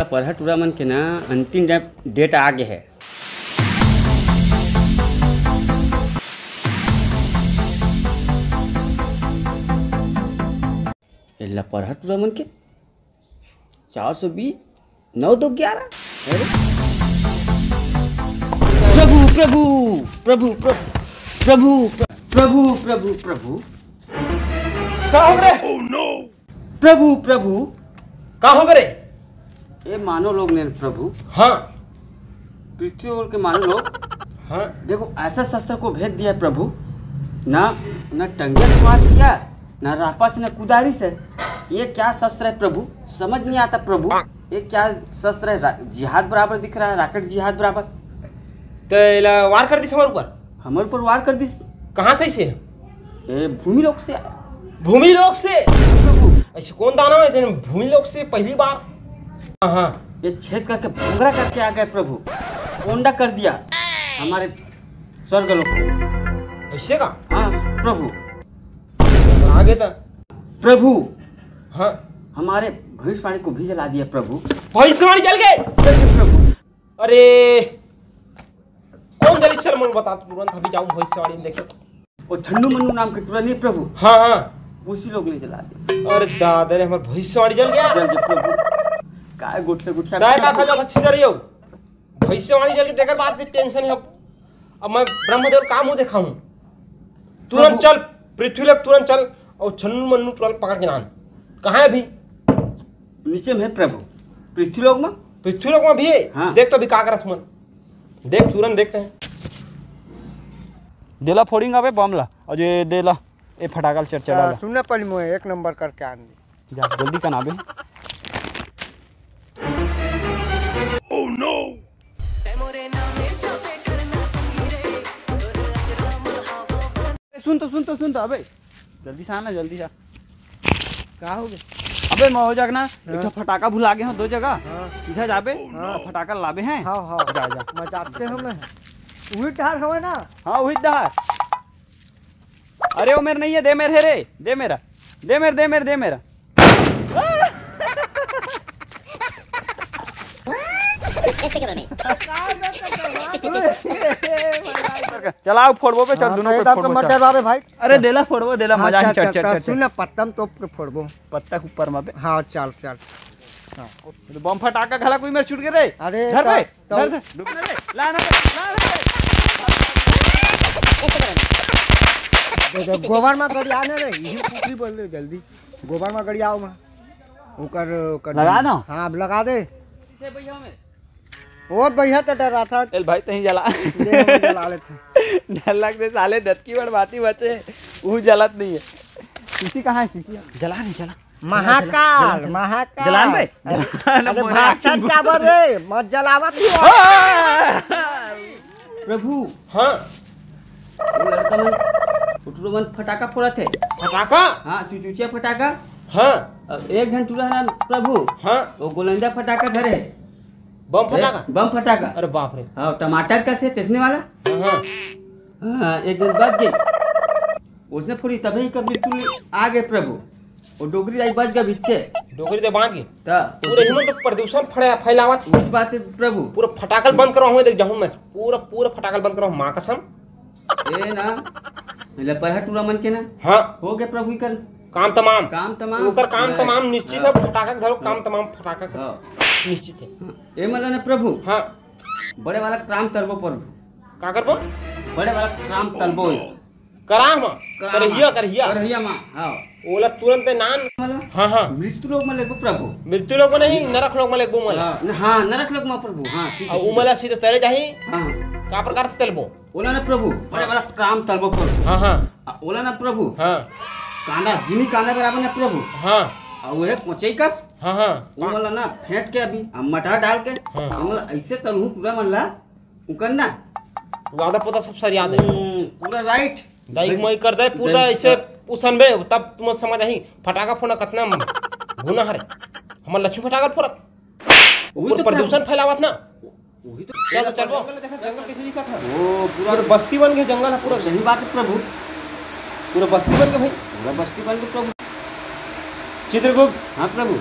पढ़ा टूरा मन के ना अंतिम डेट आ गए है। एला पढ़ा टूरा मन के 420 9 2 11। प्रभु प्रभु प्रभु प्रभु प्रभु प्रभु प्रभु क्या हो गए? प्रभु प्रभु क्या हो गए? ये मानो लोग ने प्रभु। हाँ पृथ्वी ओर के मानो लोग। हाँ देखो ऐसा शस्त्र को भेज दिया प्रभु, ना ना टंगे से मार दिया, ना रापा से, ना कुदारी से। ये क्या शस्त्र है प्रभु, समझ नहीं आता प्रभु। ये क्या शस्त्र है? जिहाद बराबर दिख रहा है, रॉकेट जिहाद बराबर। तो वार कर दी हमारे ऊपर। हमारे ऊपर वार कर दी। कहाँ से इसे? ये भूमि लोक से। भूमि लोक से? प्रभु ऐसे कौन दाना है भूमि लोक से पहली बार? हाँ ये छेद करके भूंगरा करके आ गए प्रभु, कोंडा कर दिया हमारे स्वर्ग लोक को। ऐसे का? हाँ प्रभु। आगे था प्रभु हाँ हमारे भविष्यवाणी को भी जला दिया प्रभु। भविष्यवाणी जल गए प्रभु। अरे कौन जली सर मुझे बता, तुरंत अभी जाऊं भविष्यवाणी देखे। वो छन्नू मन्नू नाम के टूरा नहीं प्रभु, हाँ हाँ उसी लोग ने जला दिया। अरे दादा रे हमारे भविष्यवाणी जल गया। जल गए प्रभु। काय गुठले गुठिया दाय का खा जाओ अच्छी रही हो। भविष्यवाणी जल के देकर बात की टेंशन है। अब मैं ब्रह्मदेव काम हूँ देखा हूँ। तुरंत चल पृथ्वी लोक, तुरंत चल और छन्नू मन्नू तुरंत पकड़ के लान। कहाँ है अभी? नीचे में है प्रभु, पृथ्वी लोक में। पृथ्वी लोक में भी है? हाँ। देख तो अभी का करत मन, देख तुरंत देखते हैं। देला फोड़िंग अबे बमला और ये देला ए फटाकल चढ़ा सुनने पड़ी मोए एक नंबर करके आन दी। जा जल्दी का नाबे। ओह नो सुन तो अबे जल्दी से आना, जल्दी से। क्या हो गया? अबे मैं हो जागना एक फटाका भुला गए हो 2 जगह। सीधा जाबे फटाका लाबे हैं। हाँ हाँ जा जा मजाते हो मैं वही ठहर हो ना। हाँ वही दहार। अरे वो मेरा नहीं है, दे मेरे रे, दे मेरा, दे मेरा। चलाओ फोड़बो पे, चल दोनों पे फोड़बो। मटर बाबे भाई। अरे देला फोड़बो, देला मजा ही। चढ़ सुन पत्तम तोप के फोड़बो पत्ता के ऊपर में। हाँ चल तो बम फटाका खला कोई मेरे छूट गए रे। अरे धर बे, धर रुक रे, ला ना गोबर में गड़ी आने रे, यही पुत्री बोल दे जल्दी। गोबर में गड़ी आओ मैं उकर लगा दो। हाँ अब लगा दे। भैया में और भैया तो डर रहा था। भाई तहीं जला जला लेते। डर लगते साले दत्की बड़ बाती बचे, वो जलत नहीं है। सीसी कहाँ है? सीसी जला नहीं, जला। महाकाल जलान भाई, अरे भागता चाबर रे, मत जलावत ही। प्रभु हाँ वो लड़का मन टूरा मन फटाका फोड़ा थे। फटाका? हाँ चुचुचिया फटाका। हाँ अब एक घंटा टूरा है ना प्रभु। हाँ वो गोलंदा फटाका धरे। बम फटाका? बम फटाका। अरे बाप रे। हाँ टमाटर का से तेजने वाला। हाँ हाँ एक दिन बच गई, उसने फोड़ी तभी कभी टूरी आ गए प्रभु। वो डोगरी आई बच गया बिच्चे। डोगरी दे बांध के पूरे हिमन तो प्रदूषण फैलावा थी। कुछ बात है प्रभु। पूरा फटाकल बंद करवा हुए देख जाऊं मैं, पूरा फटाकल बंद करवा मां कसम। ए ना ले पर टूरा मन के ना। हाँ हो गया प्रभु कर काम तमाम। ओकर काम तमाम निश्चित है। फटाका धरो काम तमाम फटाका निश्चित है। ए मला ना प्रभु। हाँ बड़े वाला क्राम तलबो प्रभु। का करबो? बड़े वाला क्राम तलबो कराम करहिया मां। हाँ ओला तुरंत नान। हाँ हाँ मृत्यु लोक में लेगो प्रभु। मृत्यु लोक में नहीं, नरक लोक में लेगो मला। हाँ नरक लोक में प्रभु। हाँ ठीक है। उमला सीधे तले जाही। हाँ का प्रकार से तलबो? ओला ना प्रभु बड़े वाला क्राम तलबो प्रभु। हाँ हाँ ओला ना प्रभु हाँ कांदा जिमी कांदा बराबर ना प्रभु। हाँ और वो है कोचई कस। हाँ हाँ वो मला ना फेंट के अभी मटा डाल के मतलब ऐसे तलहू पूरा मतलब उकरना वादा पोता सब सर याद है। पूरा राइट दाई मई कर दे पूरा ऐसे उसन बे, तब तुम समझ आई फटाका फोड़ा कितना गुनाह है। हमर लक्ष्मी फटाका फोड़त वही तो प्रदूषण फैलावत ना। वही तो चलो जंगल कैसे दिखा था? वो पूरा बस्ती बन गई, जंगल है पूरा। सही बात है प्रभु, पूरा बस्ती बन गई भाई, पूरा बस्ती बन गई प्रभु। चित्रगुप्त। हाँ प्रभु।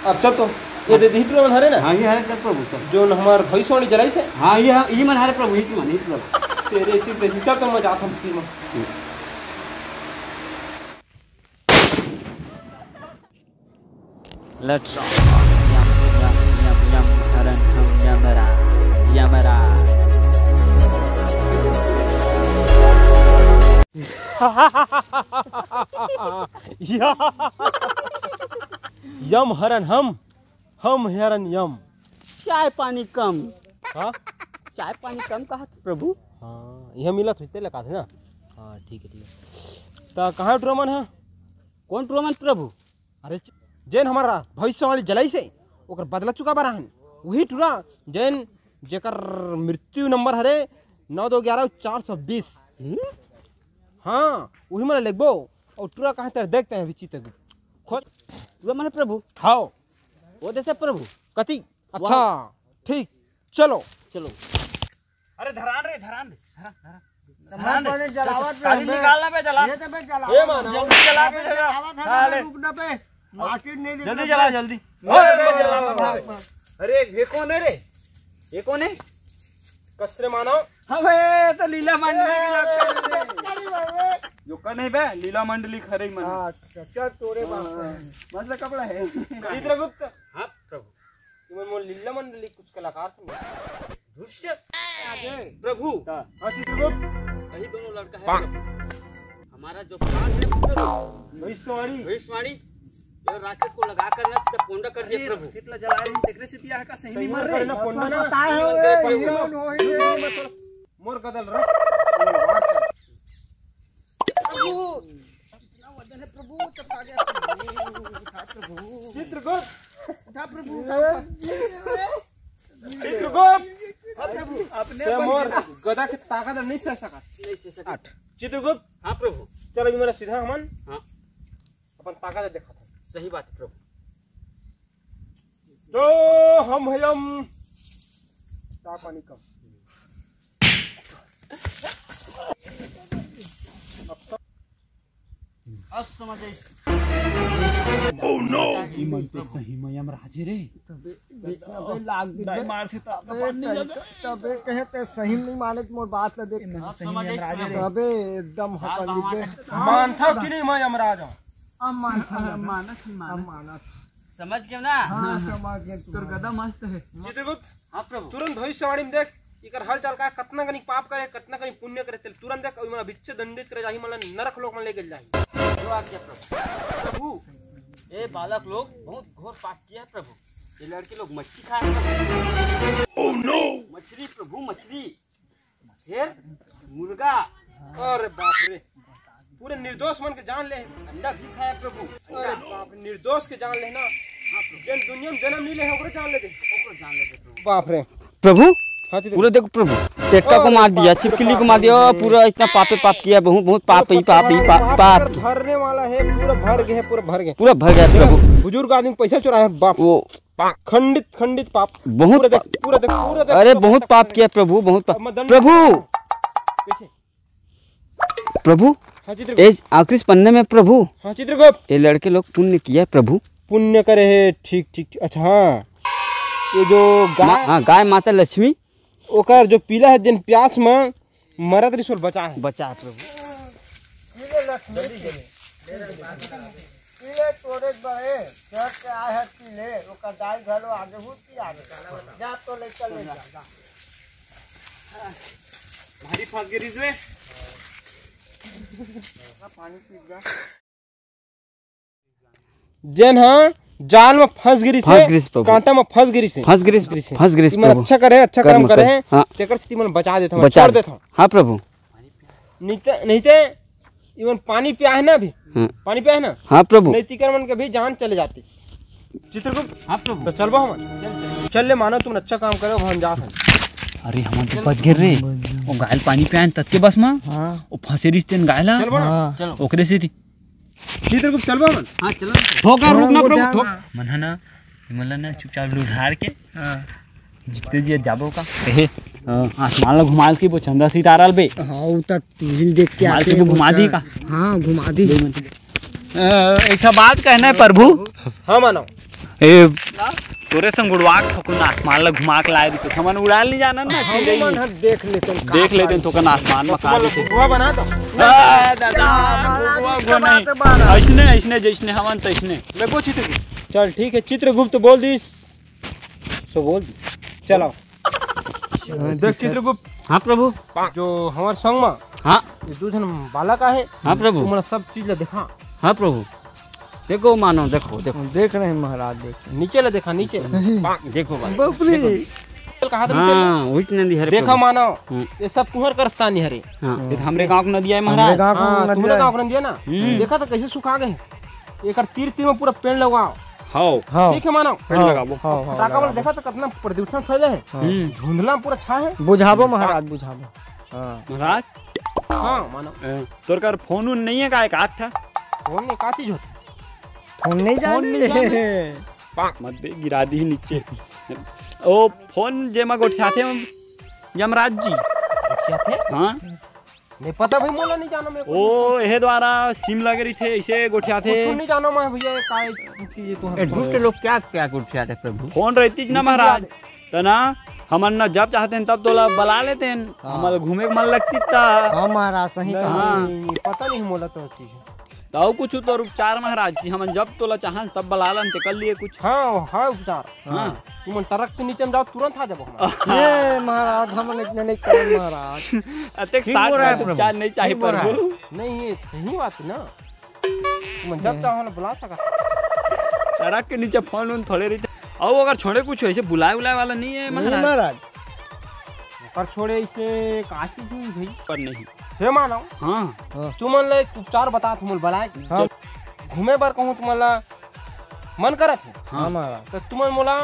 अब चल तो ये दे हिटलो मन हरे ना हाँ ये हरे चल प्रभु चल। जो हमार भैंसवाणी जलाई से हाँ ये मन हरे प्रभु हिट मन प्रभु। तेरे सिर पे हिस्सा तो मैं जाता हूँ फिर मैं। Let's rock. Yum, haran hum yamara. यम हरन हम हरन यम। चाय पानी कम। हाँ चाय पानी कम कहा था प्रभु। हाँ यह मिलत हुई लगा थे ना। हाँ ठीक है तो कहाँ ट्रोमन है? कौन ट्रोमन प्रभु? अरे जैन हमारा भविष्यवाणी जलाई से ओकर बदला चुका बा रहन वही टूरा जैन जेकर मृत्यु नंबर हरे 9211-420। हाँ वही मैंने लिखबो और टूरा कहाँ तेरे देखते हैं विचित्र खोज टूरा मैंने प्रभु। हाँ वो जैसे प्रभु कति अच्छा ठीक चलो चलो। अरे धरान रे धरान पानी जलावत गाड़ी निकालना पे जला। ये तो मैं जलावत ये मानो जल्दी जला पे जला। जलावत रुकना पे मार्केट नहीं जल्दी जला जल्दी। अरे ये कौन है रे? ये कौन है? कसरे मानो अबे तो लीला मंडली जो का नहीं बे लीला मंडली खरे मन। हां चल तोरे मतलब कपड़ा है चित्रगुप्त। हाँ प्रभु। तुम मोल लीला मंडली कुछ कलाकार थे दुष्ट प्रभु। हाँ चित्रगुप्त यही दोनों लड़का है प्रभु। हमारा जो प्राण है प्रभु भविष्यवाणी भविष्यवाणी जो राक्षस को लगा कर ना तो पोंडा कर दिया प्रभु। कितना जला रही तेरे से दिया है का सही नहीं मर रहे ना पोंडा ना पता है मोर कदल रख प्रभु इतना वजन है प्रभु तो खा गया प्रभु। चित्रगुप्त उठा प्रभु। चित्रगुप्त अपने मोर गदा की ताकत नहीं सह सका। नहीं से सका। चित्रगुप्त हाँ प्रभु। चलो अभी मेरा सीधा हमन हाँ अपन ताकत देखा था सही बात है प्रभु। तो हम हयम ता पानी कम अब समझ आई। ओह नो मन तो सही में यम राजे रे लाग दाई मार से तबे कहते सही नहीं माने मोर बात ल देख समझ आई प्रभु। तबे एकदम हकल दे मानता कि नहीं मैं यमराज हूँ। मानत समझ गए ना। हां समझ गए तोर गदा मस्त है। चित्रगुप्त हाँ प्रभु। तुरंत भविष्यवाणी में देख इकर हल चल का कितना कनी पाप करे कितना कनी पुण्य करे तेल तुरंत देख ओइ मन विच्छ दंडित करे जाही मन नरक लोक में ले गेल जाही। जो आज्ञा प्रभु। प्रभु ये बालक लोग बहुत घोर पाप किया है प्रभु। ये लड़के लोग मछली खा रहे हैं। ओह नो मछली प्रभु मछली शेर मुर्गा अरे बाप रे पूरे निर्दोष मन के जान ले। अंडा भी खाया प्रभु। अरे बाप रे निर्दोष के जान ले ना जन दुनिया में जन्म नहीं ले ओकरे जान ले दे जान लेते प्रभु। बाप रे। प्रभु हाँ पूरा देखो प्रभु टेक्का को मार दिया छिपकली को मार दिया पूरा इतना पाप किया बहुत पाप ही पाप भरने वाला है पूरा भर गया पूरा भर गया प्रभु। बुजुर्ग आदमी पैसा चुराया बाप वो खंडित पाप बहुत पूरा देख अरे बहुत पाप किया प्रभु बहुत प्रभु कैसे प्रभु। हाँ चित्रगुप्त आखिरी पन्ने में प्रभु हाँ चित्रगुप्त ये लड़के लोग पुण्य किया प्रभु। पुण्य करे है ठीक अच्छा हाँ ये जो गाय गाय माता लक्ष्मी ओकर जो पीला है जिन प्यास में मरत रिसोल बचा है प्रभु। ये तोरे बड़े चढ़ के आए है पीले ओका दाई घरो आगे हुत की आगे जा तो ले चल जा भारी फंस गई इसमें पानी पी जा जन हाँ जाल में फंस गिरी से कांटा में फंस गिरी से प्रभु। अच्छा करे अच्छा काम करे हैं तेकर से मन बचा देता हूं छोड़ देता हूं। हाँ प्रभु। नहीं ते इवन पानी पिया है ना अभी पानी पिया है ना। हाँ प्रभु। नहीं तीकर मन के भी जान चले जाती चित्रगुप्त। हाँ प्रभु तो चल हम चल ले मानो तुम अच्छा काम करो हम जा अरे हम तो बच गए रे वो गायल पानी पियान तत के बस में वो फंसे रिश्ते गायला चलो ओकरे से थी चित्रगुप्त चल हम हाँ चलो धोखा रुकना प्रभु धोखा मन है ना मतलब ना चुपचाप लुढ़ार के जितने जी जाबो का आसमान ला घुमाल के वो चंदा सितारा बे हां उ तक तुहिल देख के आते हैं घुमा दी का। हां घुमा दी एक बात कहना है प्रभु। हाँ मानो तोरे संग उड़वा के थोकन आसमान ला घुमा के लाए दी हमन उड़ाल नहीं जाना ना हम चिड़ै मन देख लेते तो थोकन आसमान में खा देते बुआ बना दो दादा नहीं ऐसने ऐसने जैसने हमन तैसने लगो चित्र चल ठीक है चित्रगुप्त बोल दी सो बोल दी चलो देख चित्रगुप्त हाँ प्रभु जो हमारे संग में हाँ ये दो जन बालक आहे हाँ प्रभु तुम्हारा सब चीज ला देखा हाँ प्रभु देखो मानो देखो देखो देख रहे हैं महाराज देख नीचे ला देखा नीचे देखो भाई बाप रे कहा हाँ उच नदी हरे देखा प्रभु। मानो हम्म। ये सब तुम्हारे करस्तानी हरे हाँ ये तो हमरे गांव की नदी है हमारे महाराज गाँव को हाँ नदी तुम्हारे है। गाँव दिया ना देखा तो कैसे सुखा गए एक तीर तीर में पूरा पेड़ लगाओ हां हाँ ठीक है मानो पेड़ लगाबो हाँ हाँ पटाखा वाला देखा तो कितना प्रदूषण फैले है धुंधला पूरा छा है बुझाबो महाराज बुझाबो हाँ महाराज हाँ मानो तोर कर फोन उन नहीं है का एक हाथ था फोन में का चीज होती फोन नहीं जाने मत बे गिरा दी नीचे ओ फोन जेमा गोठियाथे यमराज जी क्या थे हाँ नहीं पता भाई मोला नहीं जाना मेरे को ओ एहे द्वारा सिम लगे रही थे ऐसे गोठियाथे कुछ नहीं जाना मैं भैया ये काय चीज तो ए, दुष्ट लोग क्या क्या कुछ चाहते प्रभु फोन रहती ना महाराज तो ना हमन न जब चाहते हैं तब तोला बुला लेते हैं हमारे घूमे के मन लगती था हाँ महाराज सही कहा हाँ पता नहीं मोला तो चीज तो कुछ तो उपचार महाराज की हमन जब तोला चाहन तब बुलालन ते कर लिए कुछ हाँ हाँ उपचार हाँ तुम ट्रक के नीचे में जाओ तुरंत आ जाओ हमारा ये महाराज हम इतने नहीं करें महाराज अतेक ठीक साथ बोल रहा है का प्रभु। उपचार नहीं चाहिए ठीक बोल रहा है। प्रभु नहीं ये सही बात है ना तुम जब चाहो ना बुला सका सड़क के नीचे फोन उन थोड़े रही थे और अगर छोड़े कुछ ऐसे बुलाए बुलाए वाला नहीं है नहीं महाराज महाराज कर छोड़े इसे काशी हुई भाई पर नहीं हे मानो हाँ तुम ले उपचार बता तुम बुलाए हाँ घूमे बार कहूँ तुम्हारा मन करत है हाँ महाराज तो तुम मोला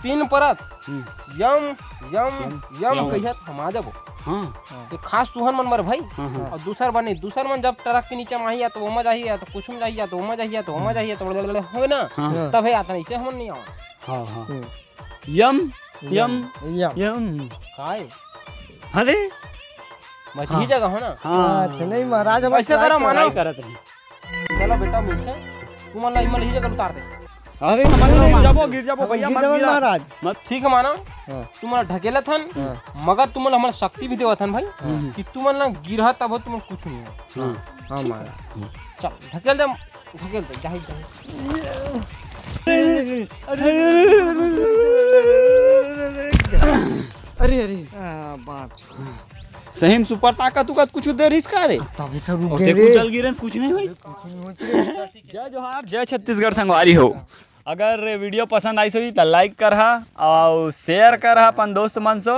3 परत यम यम यम यम। कहिया हम आ जाबो हाँ ये खास तुहन मन मर भाई हाँ हाँ और दूसर बने दूसर मन जब ट्रक के नीचे में आई तो ओमा जाही या तो कुछ में जाही या तो ओमा जाही या तो ओमा जाही या तो हो ना हाँ तब है आता नहीं से हम नहीं आओ हाँ हाँ यम यम यम यम काय अरे मैं ही जगह हो ना हाँ अच्छा नहीं महाराज हम ऐसे करो मानो ट्राई करत रही चलो बेटा मिलसे तुम ला इमल ही जगह उतार दे अरे हमारे गिर जाबो भैया मत गिरा महाराज मत ठीक है मानो हाँ तुम ढकेला थन हाँ मगर तुम हमारा शक्ति भी देवा थन भाई कि तुम ना गिरा तब तुम कुछ नहीं हो हाँ हाँ महाराज चल ढकेल दे जाही जाही अरे अरे बाप सही में सुपर ताकत उकत कुछ दे रिस्का रे तभी तो रुक और गए देखो रे चल गिरन कुछ नहीं हुई जय जोहार जय छत्तीसगढ़ संगवारी हो अगर वीडियो पसंद आई सो तो लाइक करहा और शेयर करहा अपन दोस्त मन सो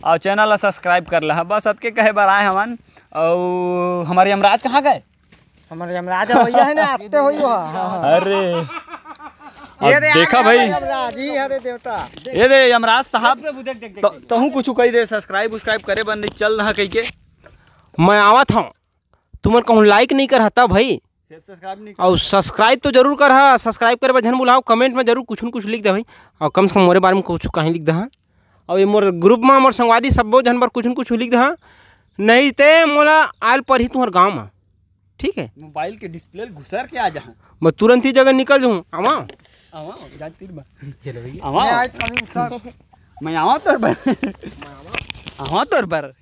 और चैनल ला सब्सक्राइब कर लहा बस अतके कहे बार आए हमन और हमारे यमराज कहाँ गए हमारे यमराज भैया है ना आते हो अरे अब देखा भाई यमराज ही हरे देवता ये दे यमराज साहब तहु कुछ कही दे सब्सक्राइब करे बन नहीं चल रहा कही के मैं आवत हूँ तुम्हारे कहूँ लाइक नहीं कर तब भाई सब्सक्राइब नहीं और सब्सक्राइब तो जरूर कर सब्सक्राइब करे जन बुलाओ कमेंट में जरूर कुछ न कुछ लिख दे भाई और कम से कम मोरे बारे में कुछ कहीं लिख दे और ये मोर ग्रुप में मोर संगवारी सब जन पर कुछ न कुछ लिख दे नहीं ते मोला आयल पर ही तुम्हारे गाँव में ठीक है मोबाइल के डिस्प्ले घुसर के आ जा मैं तुरंत ही जगह निकल जाऊँ आवा आवा जा तीर बा मैं आवा आज कमिंग सर मैं आवा तोर पर आवा तोर पर